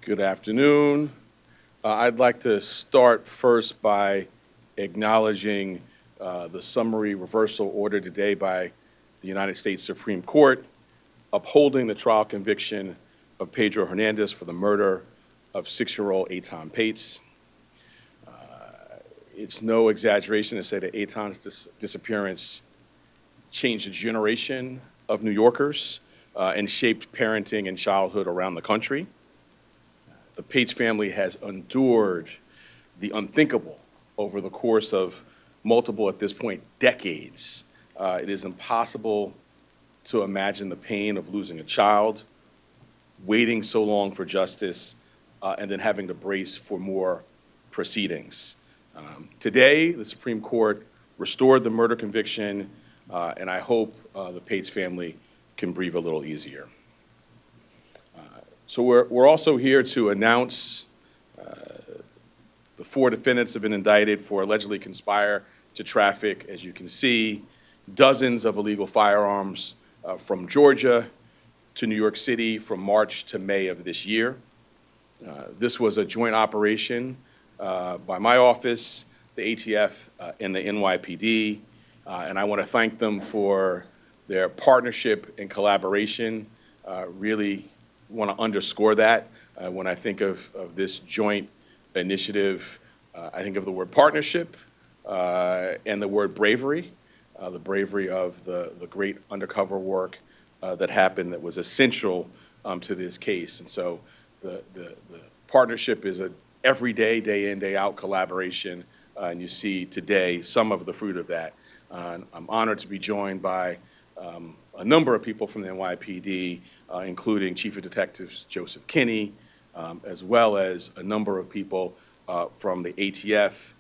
Good afternoon. I'd like to start first by acknowledging the summary reversal order today by the United States Supreme Court upholding the trial conviction of Pedro Hernandez for the murder of 6-year-old Aton Pates. It's no exaggeration to say that Aton's disappearance changed a generation of New Yorkers and shaped parenting and childhood around the country. The Pates family has endured the unthinkable over the course of multiple, at this point, decades. It is impossible to imagine the pain of losing a child, waiting so long for justice, and then having to brace for more proceedings. Today, the Supreme Court restored the murder conviction, and I hope the Pates family can breathe a little easier. So we're also here to announce the 4 defendants have been indicted for allegedly conspire to traffic, as you can see, dozens of illegal firearms from Georgia to New York City from March to May of this year. This was a joint operation by my office, the ATF, and the NYPD, and I want to thank them for their partnership and collaboration. Really want to underscore that. When I think of this joint initiative, I think of the word partnership and the word bravery, the bravery of the great undercover work that happened that was essential to this case. And so the partnership is an everyday, day in, day out collaboration, and you see today some of the fruit of that. I'm honored to be joined by a number of people from the NYPD, including Chief of Detectives Joseph Kinney, as well as a number of people from the ATF,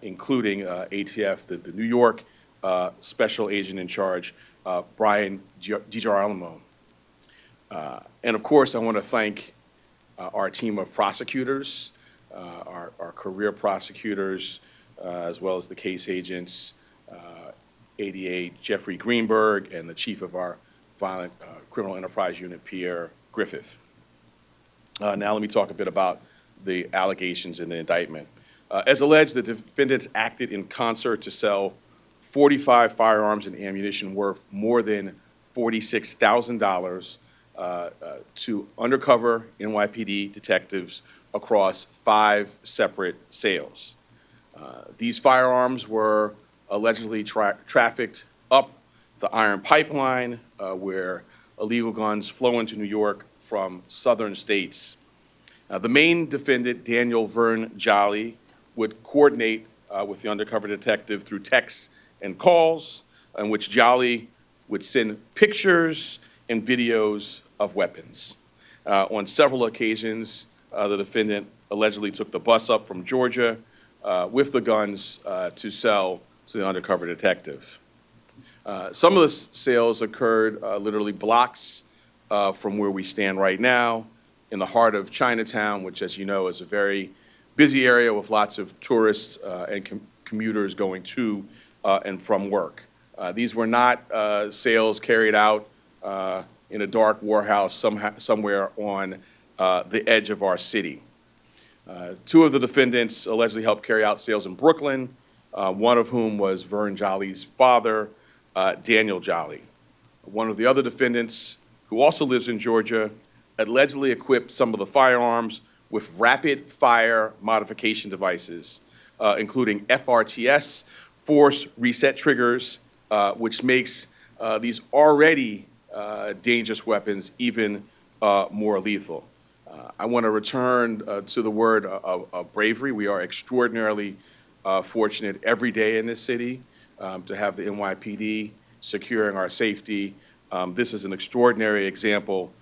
including ATF, the New York Special Agent in Charge, Bryan DiGirolamo. And of course, I want to thank our team of prosecutors, our career prosecutors, as well as the case agents, ADA Jeffrey Greenberg, and the chief of our Violent Criminal Enterprise Unit, Pierre Griffith. Now let me talk a bit about the allegations in the indictment. As alleged, the defendants acted in concert to sell 45 firearms and ammunition worth more than $46,000 to undercover NYPD detectives across 5 separate sales. These firearms were allegedly trafficked up the Iron Pipeline, where illegal guns flow into New York from southern states. The main defendant, Daniel Vern Jolly, would coordinate with the undercover detective through texts and calls, in which Jolly would send pictures and videos of weapons. On several occasions, the defendant allegedly took the bus up from Georgia with the guns to sell to the undercover detective. Some of the sales occurred literally blocks from where we stand right now, in the heart of Chinatown, which, as you know, is a very busy area with lots of tourists and commuters going to and from work. These were not sales carried out in a dark warehouse somewhere on the edge of our city. 2 of the defendants allegedly helped carry out sales in Brooklyn, one of whom was Vern Jolly's father, Daniel Jolly. One of the other defendants, who also lives in Georgia, allegedly equipped some of the firearms with rapid-fire modification devices, including FRTS, forced reset triggers, which makes these already dangerous weapons even more lethal. I want to return to the word of bravery. We are extraordinarily fortunate every day in this city to have the NYPD securing our safety. This is an extraordinary example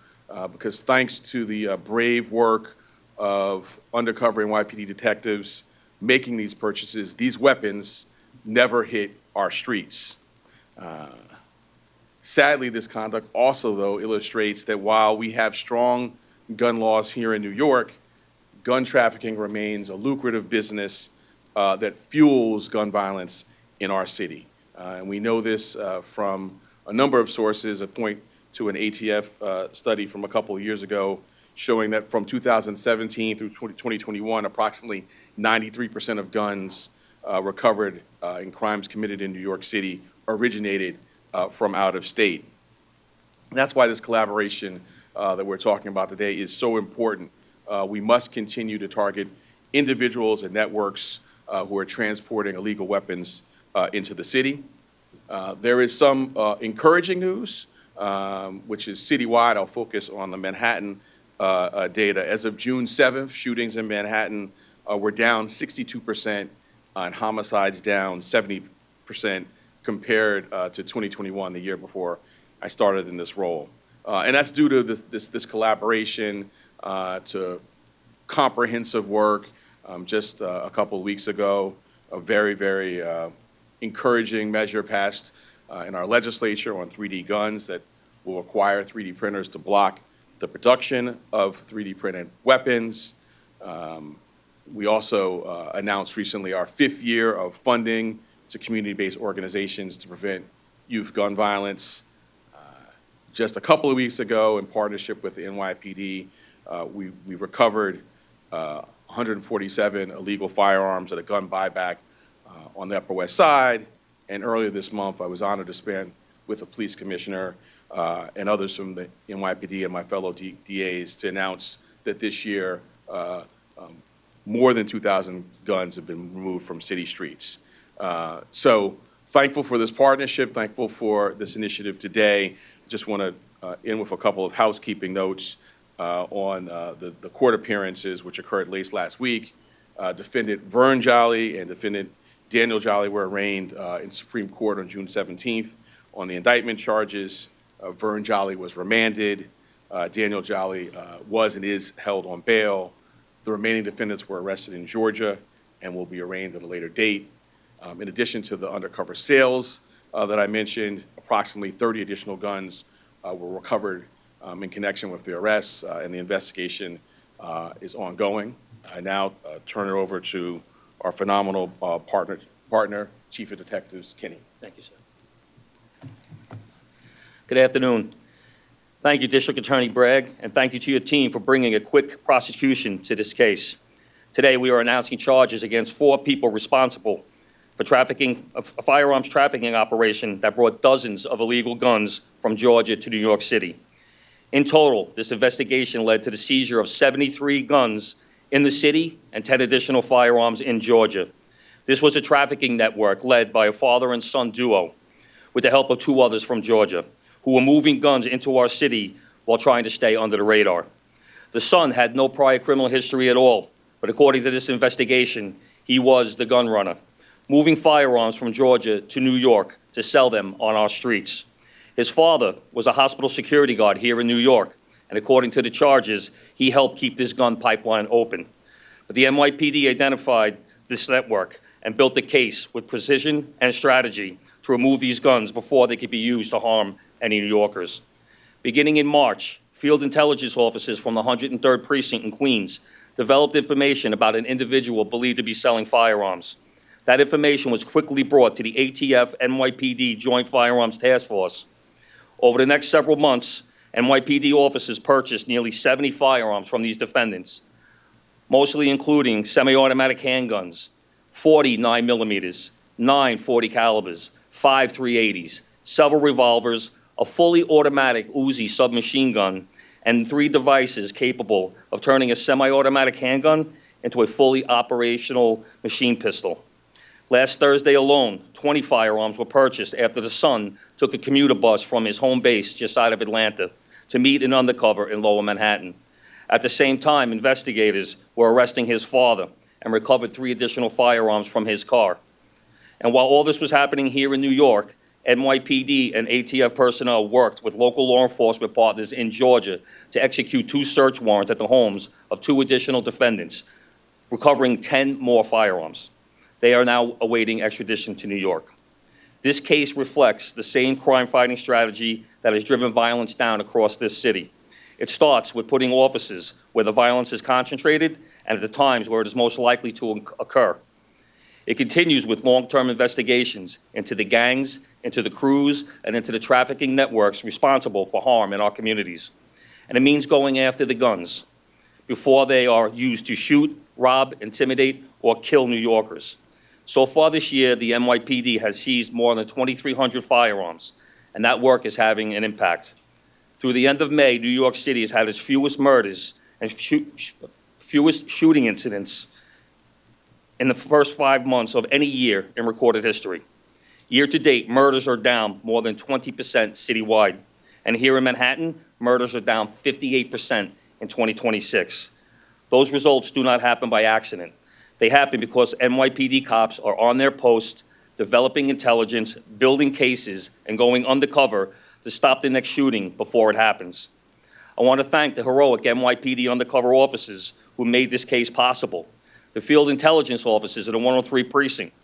because thanks to the brave work of undercover NYPD detectives making these purchases, these weapons never hit our streets. Sadly, this conduct also, though, illustrates that while we have strong gun laws here in New York, gun trafficking remains a lucrative business that fuels gun violence in our city. And we know this from a number of sources. I point to an ATF study from a couple of years ago showing that from 2017 through 2021, approximately 93% of guns recovered in crimes committed in New York City originated from out of state. That's why this collaboration that we're talking about today is so important. We must continue to target individuals and networks who are transporting illegal weapons into the city. There is some encouraging news, which is citywide. I'll focus on the Manhattan data. As of June 7th, shootings in Manhattan were down 62%, and homicides down 70% compared to 2021, the year before I started in this role. And that's due to this collaboration, to comprehensive work. Just a couple of weeks ago, a very, very encouraging measure passed in our legislature on 3D guns that will require 3D printers to block the production of 3D printed weapons. We also announced recently our 5th year of funding to community-based organizations to prevent youth gun violence. Just a couple of weeks ago, in partnership with the NYPD, we recovered 147 illegal firearms at a gun buyback on the Upper West Side. And earlier this month, I was honored to spend with the police commissioner and others from the NYPD and my fellow DAs to announce that this year, more than 2,000 guns have been removed from city streets. So thankful for this partnership, thankful for this initiative today. Just want to end with a couple of housekeeping notes on the court appearances which occurred late last week. Defendant Vern Jolly and Defendant Daniel Jolly were arraigned in Supreme Court on June 17th on the indictment charges. Vern Jolly was remanded. Daniel Jolly was and is held on bail. The remaining defendants were arrested in Georgia and will be arraigned at a later date. In addition to the undercover sales that I mentioned, approximately 30 additional guns were recovered in connection with the arrests, and the investigation is ongoing. I now turn it over to our phenomenal partner, Chief of Detectives Kenny. Thank you, sir. Good afternoon. Thank you, District Attorney Bragg, and thank you to your team for bringing a quick prosecution to this case. Today, we are announcing charges against 4 people responsible for trafficking, a firearms trafficking operation that brought dozens of illegal guns from Georgia to New York City. In total, this investigation led to the seizure of 73 guns in the city and 10 additional firearms in Georgia. This was a trafficking network led by a father and son duo with the help of 2 others from Georgia who were moving guns into our city while trying to stay under the radar. The son had no prior criminal history at all, but according to this investigation, he was the gun runner, moving firearms from Georgia to New York to sell them on our streets. His father was a hospital security guard here in New York, and according to the charges, he helped keep this gun pipeline open. But the NYPD identified this network and built a case with precision and strategy to remove these guns before they could be used to harm any New Yorkers. Beginning in March, field intelligence officers from the 103rd Precinct in Queens developed information about an individual believed to be selling firearms. That information was quickly brought to the ATF NYPD Joint Firearms Task Force. Over the next several months, NYPD officers purchased nearly 70 firearms from these defendants, mostly including semi-automatic handguns, 40 9mm, 9 40 calibers, 5 380s, several revolvers, a fully automatic Uzi submachine gun, and 3 devices capable of turning a semi-automatic handgun into a fully operational machine pistol. Last Thursday alone, 20 firearms were purchased after the son took a commuter bus from his home base just side of Atlanta to meet an undercover in Lower Manhattan. At the same time, investigators were arresting his father and recovered 3 additional firearms from his car. And while all this was happening here in New York, NYPD and ATF personnel worked with local law enforcement partners in Georgia to execute 2 search warrants at the homes of 2 additional defendants, recovering 10 more firearms. They are now awaiting extradition to New York. This case reflects the same crime-fighting strategy that has driven violence down across this city. It starts with putting officers where the violence is concentrated and at the times where it is most likely to occur. It continues with long-term investigations into the gangs, into the crews, and into the trafficking networks responsible for harm in our communities. And it means going after the guns. before they are used to shoot, rob, intimidate, or kill New Yorkers. So far this year, the NYPD has seized more than 2,300 firearms, and that work is having an impact. Through the end of May, New York City has had its fewest murders and fewest shooting incidents in the first 5 months of any year in recorded history. Year-to-date, murders are down more than 20% citywide. And here in Manhattan, murders are down 58% in 2026. Those results do not happen by accident. They happen because NYPD cops are on their post, developing intelligence, building cases, and going undercover to stop the next shooting before it happens. I want to thank the heroic NYPD undercover officers who made this case possible, the field intelligence officers of the 103 precinct,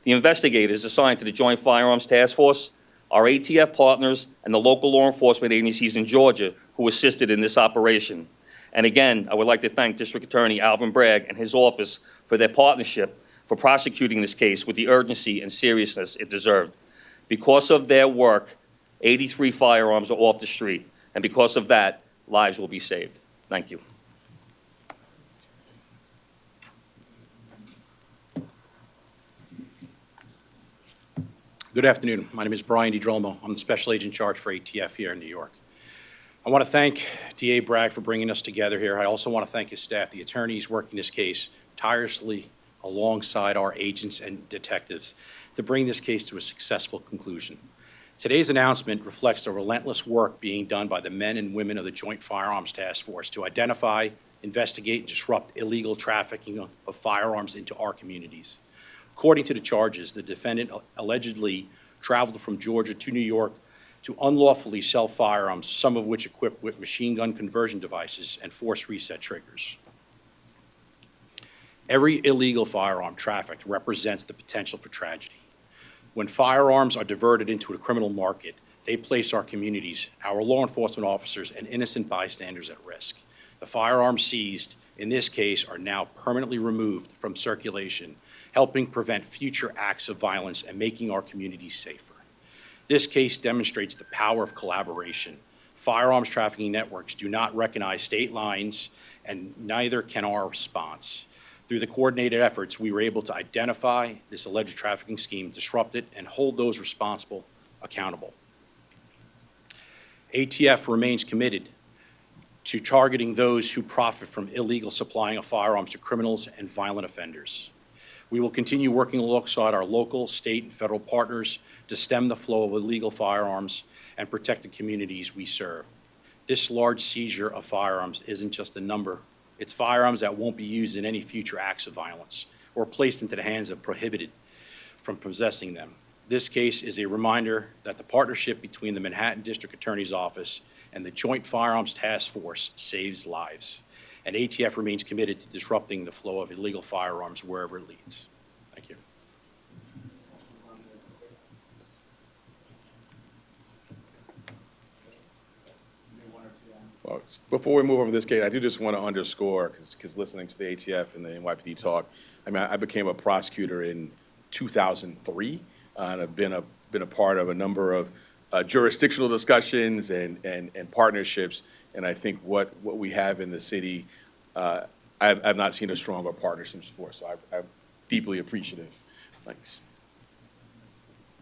the investigators assigned to the Joint Firearms Task Force, our ATF partners, and the local law enforcement agencies in Georgia who assisted in this operation. And again, I would like to thank District Attorney Alvin Bragg and his office for their partnership for prosecuting this case with the urgency and seriousness it deserved. Because of their work, 83 firearms are off the street, and because of that, lives will be saved. Thank you. Good afternoon. My name is Bryan DiGirolamo. I'm the Special Agent in charge for ATF here in New York. I want to thank DA Bragg for bringing us together here. I also want to thank his staff, the attorneys working this case tirelessly alongside our agents and detectives to bring this case to a successful conclusion. Today's announcement reflects the relentless work being done by the men and women of the Joint Firearms Task Force to identify, investigate, and disrupt illegal trafficking of firearms into our communities. According to the charges, the defendant allegedly traveled from Georgia to New York to unlawfully sell firearms, some of which equipped with machine gun conversion devices and force reset triggers. Every illegal firearm trafficked represents the potential for tragedy. When firearms are diverted into a criminal market, they place our communities, our law enforcement officers, and innocent bystanders at risk. The firearms seized in this case are now permanently removed from circulation, helping prevent future acts of violence and making our communities safer. This case demonstrates the power of collaboration. Firearms trafficking networks do not recognize state lines, and neither can our response. Through the coordinated efforts, we were able to identify this alleged trafficking scheme, disrupt it, and hold those responsible accountable. ATF remains committed to targeting those who profit from illegal supplying of firearms to criminals and violent offenders. We will continue working alongside our local, state, and federal partners to stem the flow of illegal firearms and protect the communities we serve. This large seizure of firearms isn't just a number. It's firearms that won't be used in any future acts of violence or placed into the hands of prohibited from possessing them. This case is a reminder that the partnership between the Manhattan District Attorney's Office and the Joint Firearms Task Force saves lives. And ATF remains committed to disrupting the flow of illegal firearms wherever it leads. Thank you. Well, before we move on to this case, I do just want to underscore, because listening to the ATF and the NYPD talk, I mean, I became a prosecutor in 2003, and I've been a part of a number of jurisdictional discussions and partnerships. And I think what we have in the city, I've not seen a stronger partnership before, so I'm deeply appreciative. Thanks.